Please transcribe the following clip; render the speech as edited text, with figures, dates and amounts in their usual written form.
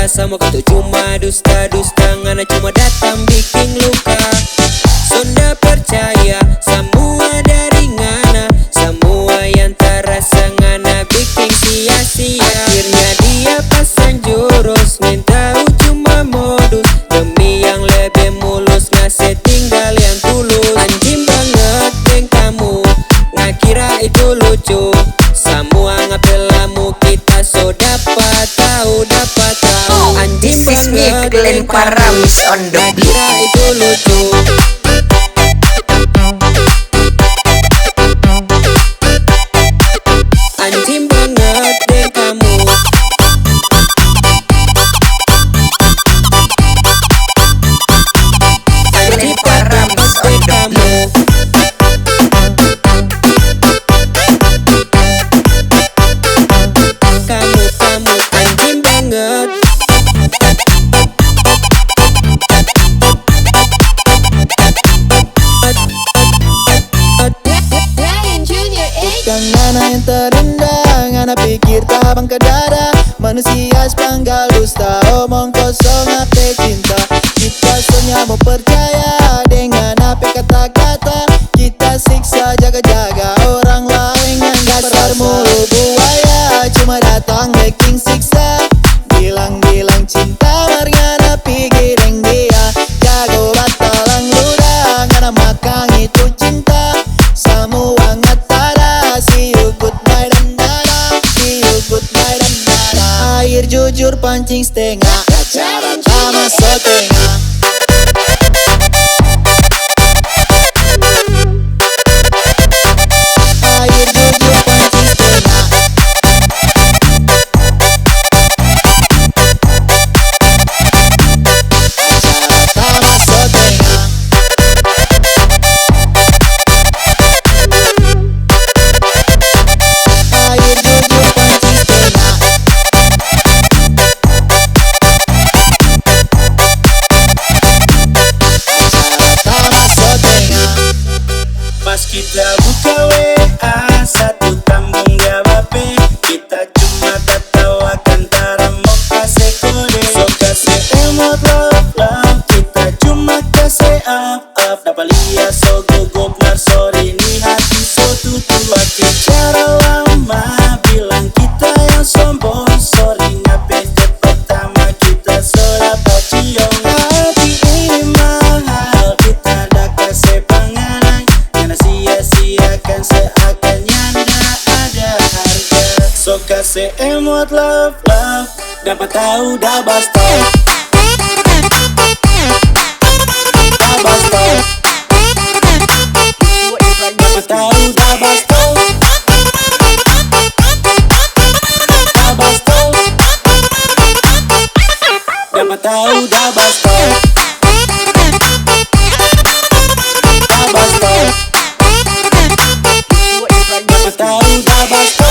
suka sama kau tuh cuma dusta-dusta, ngana cuma datang bikin luka. Sonda percaya semua dari ngana, semua yang terasa ngana bikin sia-sia. Akhirnya dia pasang jurus, minta cuma modus, demi yang lebih mulus, ngasih tinggal yang tulus. Anjing banget geng kamu, nggak kira itu lucu. Semua ngapelamu kita so dapat tahu, dapat tahu. Anjing banget geng kamu, nggak kira itu lucu. Anjing banget deh kamu. Anjing parah deh kamu. Kamu anjing banget. Bukan ngana yang terendah, ngana pikir tabang ke dada. Manusia sepanggal dusta, omong kosong ape cinta. Kita soalnya mau percaya dengan apa kata-kata. Kita siksa jaga-jaga orang lain yang dasar mulu buaya, cuma datang making siksa. Bilang-bilang cinta margana pikir yang dia jago batalang ludah, ngana makang itu cinta. Semua ngatada, see you goodbye dan dadah, see you goodbye dan dadah. Air jujur pancing setengah, sama setengah. Air jujur pancing setengah, sama setengah. Air jujur pancing setengah, sama setengah. Pas kita buka WA, satu tambung dia bape. Kita cuma tertawakan, tara mau kasih kode. So kasih emot love, kita cuma kasih up. Dapat lihat so gugup nar, sorry nih hati so tutup. Pakai cara lama, bilang kita yang sombong. Sorry ngapain pertama kita so dapat ciong. Hati ini mahal, kita dah kasih pengalang. Karena sia-siakan seakan nyanda ada harga. So kasih emot love, dapat tahu dah basta. Dah basta. Dapat tahu dah basta. Dah basta. Dapat tahu dah basta. Dah basta. Dapat tahu dah basta.